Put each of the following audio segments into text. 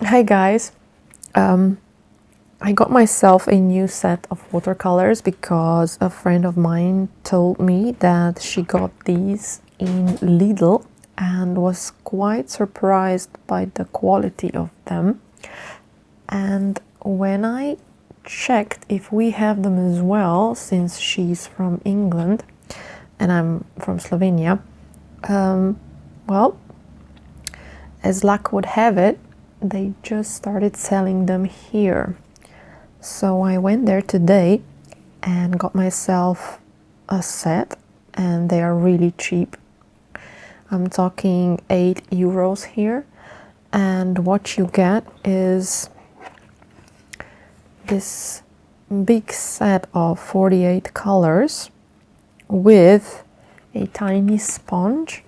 Hi guys, I got myself a new set of watercolors because a friend of mine told me that she got these in Lidl and was quite surprised by the quality of them. And when I checked if we have them as well, since she's from England and I'm from Slovenia, well, as luck would have it, they just started selling them here. So I went there today and got myself a set, and they are really cheap. I'm talking €8 here, and what you get is this big set of 48 colors with a tiny sponge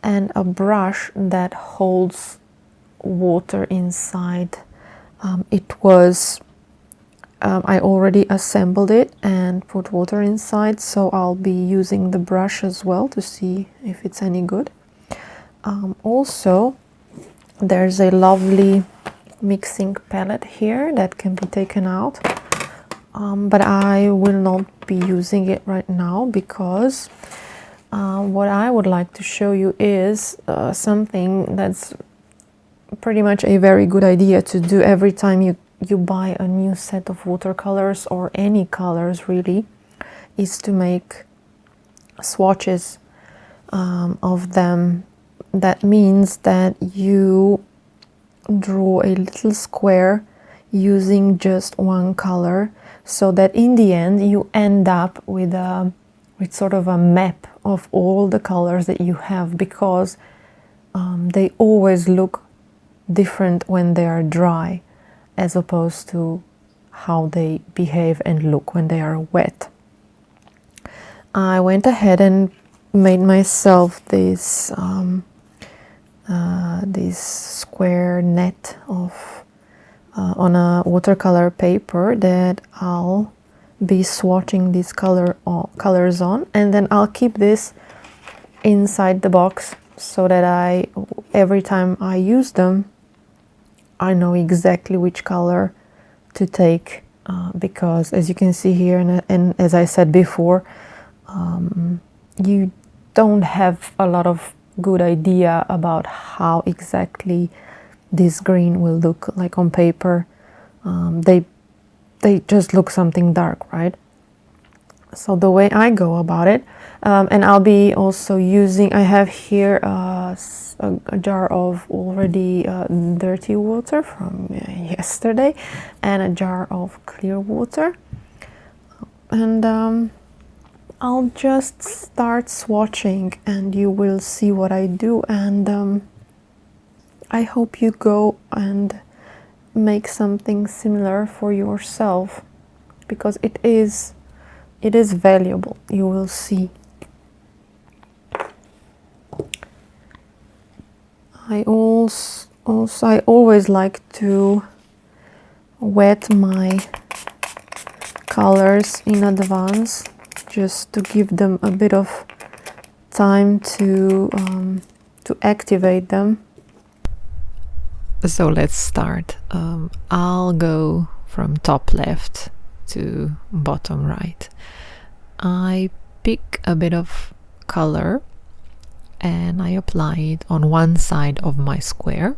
and a brush that holds water inside. I already assembled it and put water inside, so I'll be using the brush as well to see if it's any good. Also, there's a lovely mixing palette here that can be taken out, but I will not be using it right now because what I would like to show you is something that's pretty much a very good idea to do every time you buy a new set of watercolors or any colors really, is to make swatches of them. That means that you draw a little square using just one color, so that in the end you end up with sort of a map of all the colors that you have, because they always look different when they are dry as opposed to how they behave and look when they are wet. I went ahead and made myself this square net of on a watercolor paper that I'll be swatching these colors on, and then I'll keep this inside the box so that every time I use them I know exactly which color to take, because as you can see here, and as I said before, you don't have a lot of good idea about how exactly this green will look like on paper. They just look something dark, right? So the way I go about it, and I'll be also using, I have here a jar of already dirty water from yesterday and a jar of clear water, and I'll just start swatching and you will see what I do, and I hope you go and make something similar for yourself, because it is valuable. You will see. I always like to wet my colors in advance, just to give them a bit of time to activate them. So let's start. I'll go from top left to bottom right. I pick a bit of color and I apply it on one side of my square,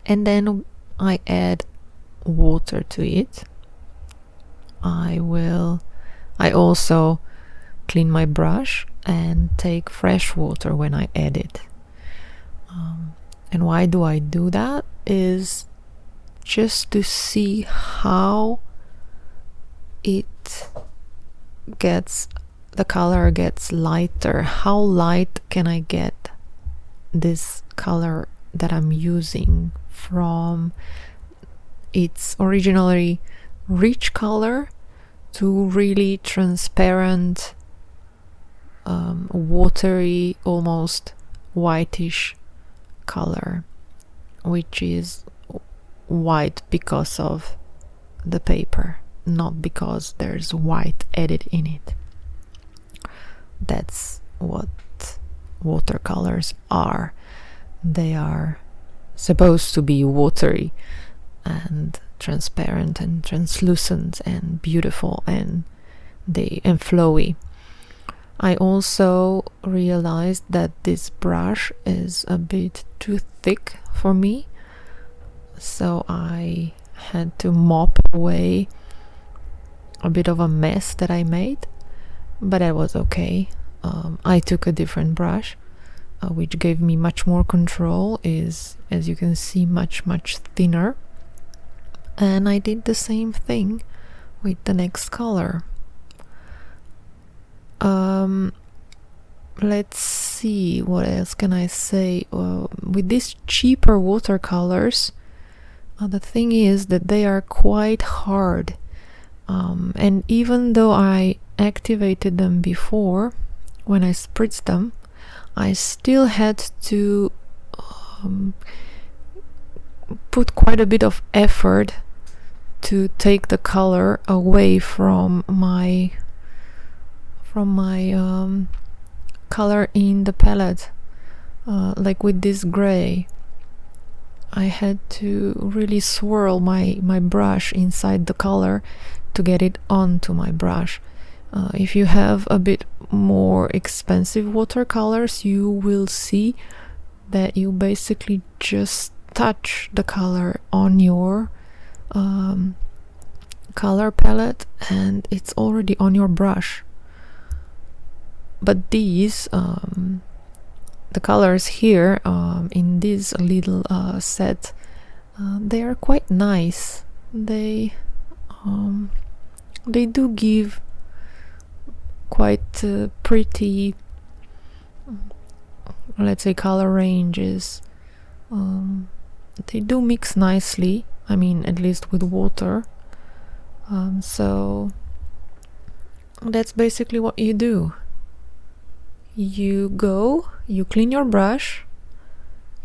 and then I add water to it. I also clean my brush and take fresh water when I add it. And why do I do that? Is just to see how the color gets lighter. How light can I get this color that I'm using from its originally rich color to really transparent, watery, almost whitish color, which is white because of the paper, not because there's white added in it. That's what watercolors are. They are supposed to be watery and transparent and translucent and beautiful and flowy. I also realized that this brush is a bit too thick for me, so I had to mop away a bit of a mess that I made, but that was okay. I took a different brush, which gave me much more control, is, as you can see, much thinner, and I did the same thing with the next color. Let's see, what else can I say? With these cheaper watercolors, the thing is that they are quite hard, and even though I activated them before when I spritzed them, I still had to put quite a bit of effort to take the color away from my color in the palette. Like with this gray, I had to really swirl my brush inside the color to get it onto my brush. If you have a bit more expensive watercolors, you will see that you basically just touch the color on your color palette and it's already on your brush. But these, the colors here in this little set, they are quite nice. They do give quite pretty, let's say, color ranges. They do mix nicely, I mean, at least with water. So that's basically what you do. You go, you clean your brush,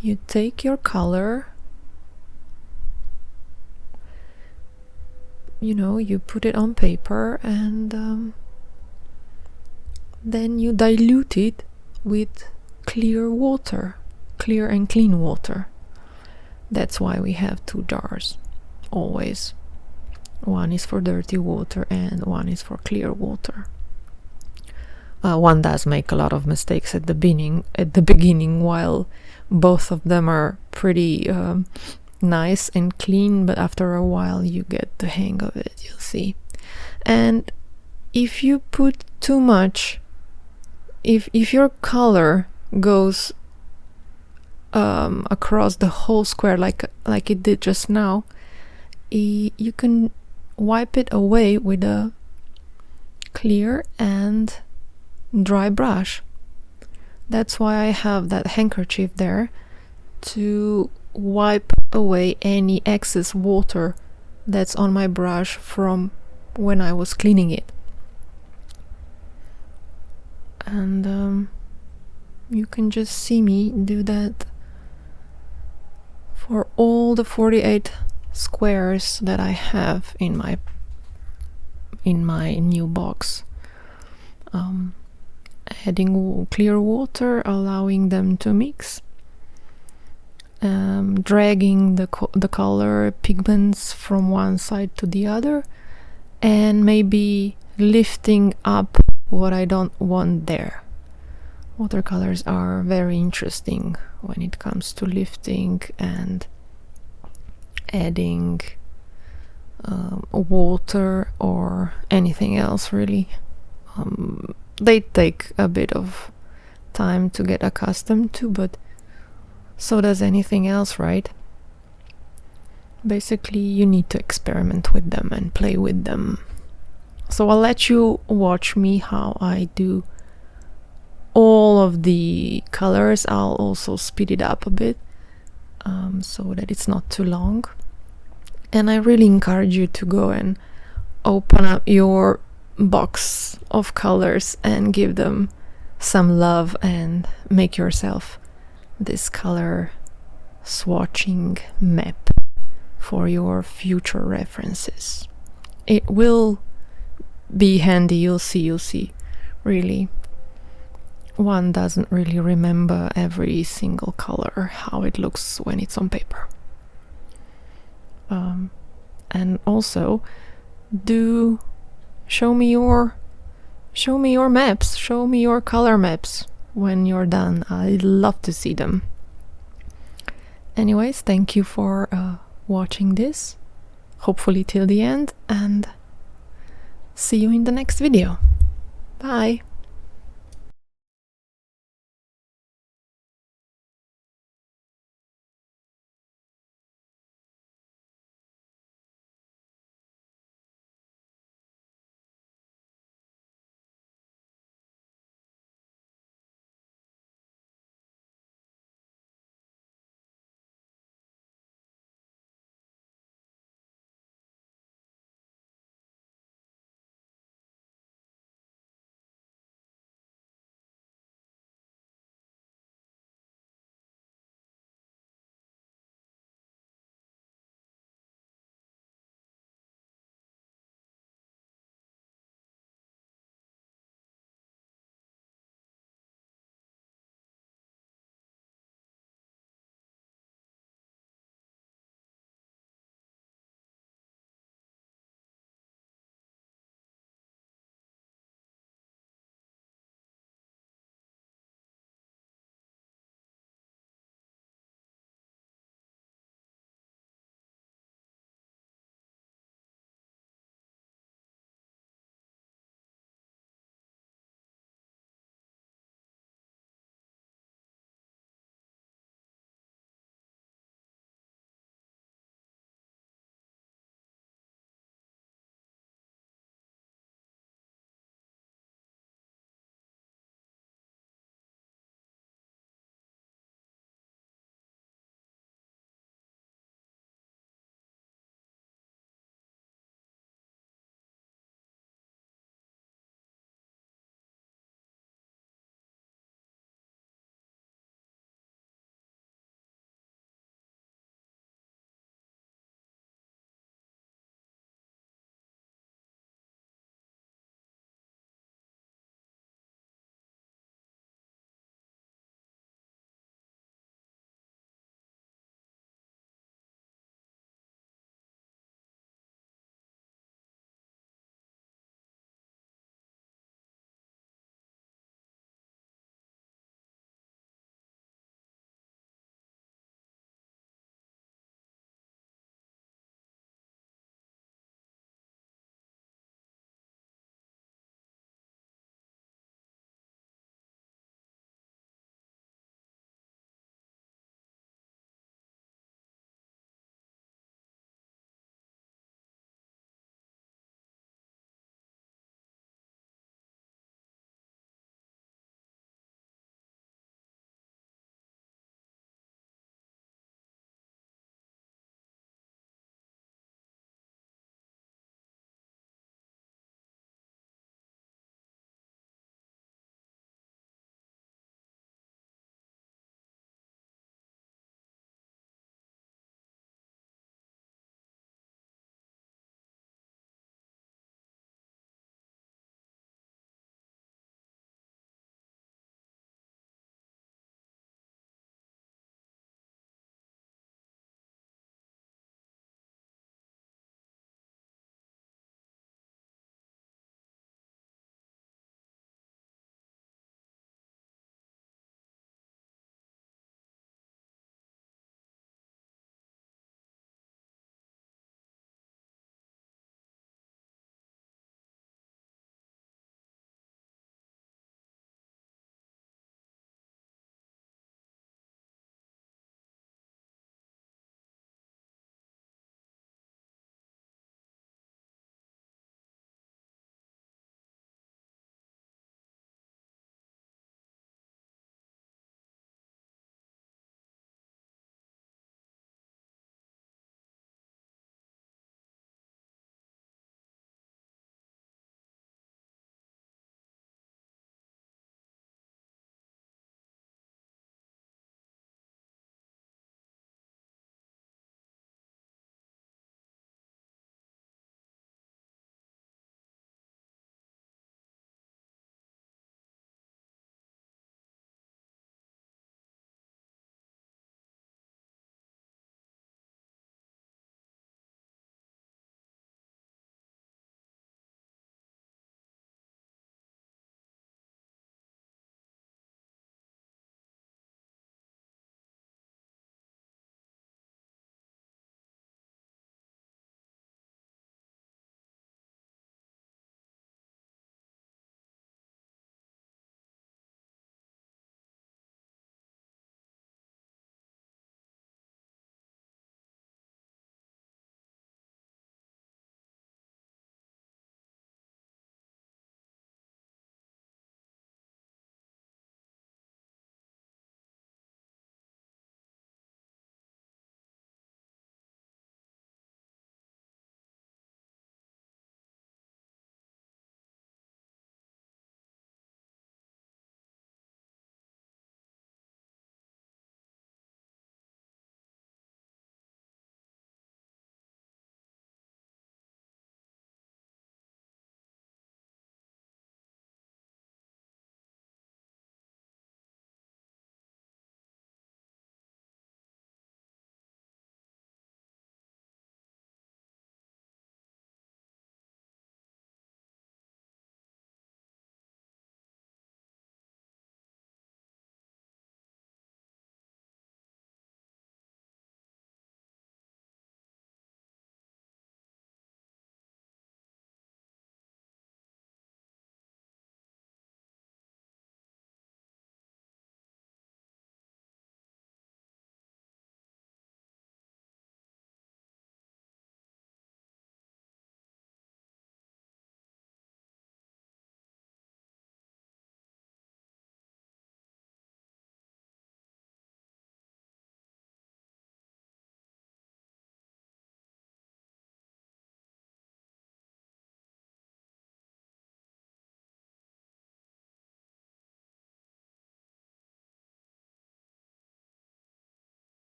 you take your color, you put it on paper, and then you dilute it with clear water, clear and clean water. That's why we have two jars always. One is for dirty water and one is for clear water. One does make a lot of mistakes at the beginning, while both of them are pretty nice and clean, but after a while you get the hang of it, you'll see. And if you put too much, if your color goes across the whole square like it did just now, you can wipe it away with a clear and dry brush. That's why I have that handkerchief there, to wipe away any excess water that's on my brush from when I was cleaning it. And you can just see me do that for all the 48 squares that I have in my new box. Adding clear water, allowing them to mix, dragging the color pigments from one side to the other, and maybe lifting up what I don't want there. Watercolors are very interesting when it comes to lifting and adding water or anything else, really. They take a bit of time to get accustomed to, but so does anything else, right? Basically, you need to experiment with them and play with them. So I'll let you watch me how I do all of the colors. I'll also speed it up a bit so that it's not too long. And I really encourage you to go and open up your box of colors and give them some love and make yourself this color swatching map for your future references. It will be handy, you'll see really. one doesn't really remember every single color, how it looks when it's on paper. And also, do show me your maps, show me your color maps when you're done. I'd love to see them. Anyways, thank you for watching this, hopefully till the end, and see you in the next video. Bye!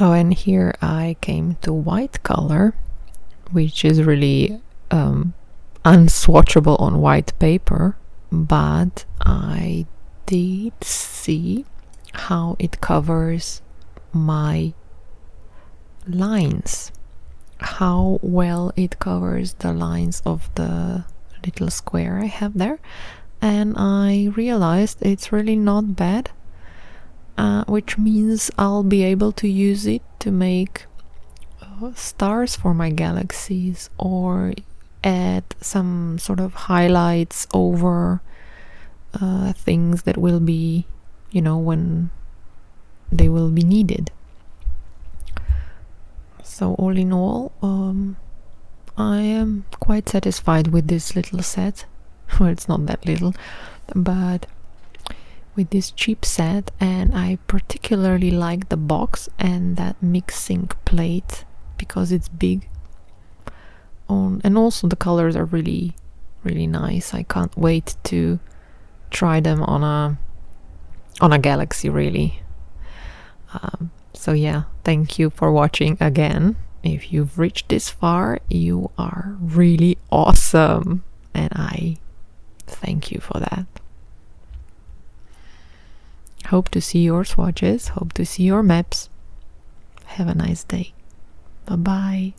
Oh, and here I came to white color, which is really unswatchable on white paper, but I did see how it covers my lines, how well it covers the lines of the little square I have there, and I realized it's really not bad, which means I'll be able to use it to make stars for my galaxies, or add some sort of highlights over things that will be, when they will be needed. So all in all, I am quite satisfied with this little set. Well, it's not that little, but with this cheap set, and I particularly like the box and that mixing plate because it's big. And also the colors are really, really nice. I can't wait to try them on a galaxy, really. So yeah, thank you for watching again. If you've reached this far, you are really awesome, and I thank you for that. Hope to see your swatches, hope to see your maps. Have a nice day. Bye bye.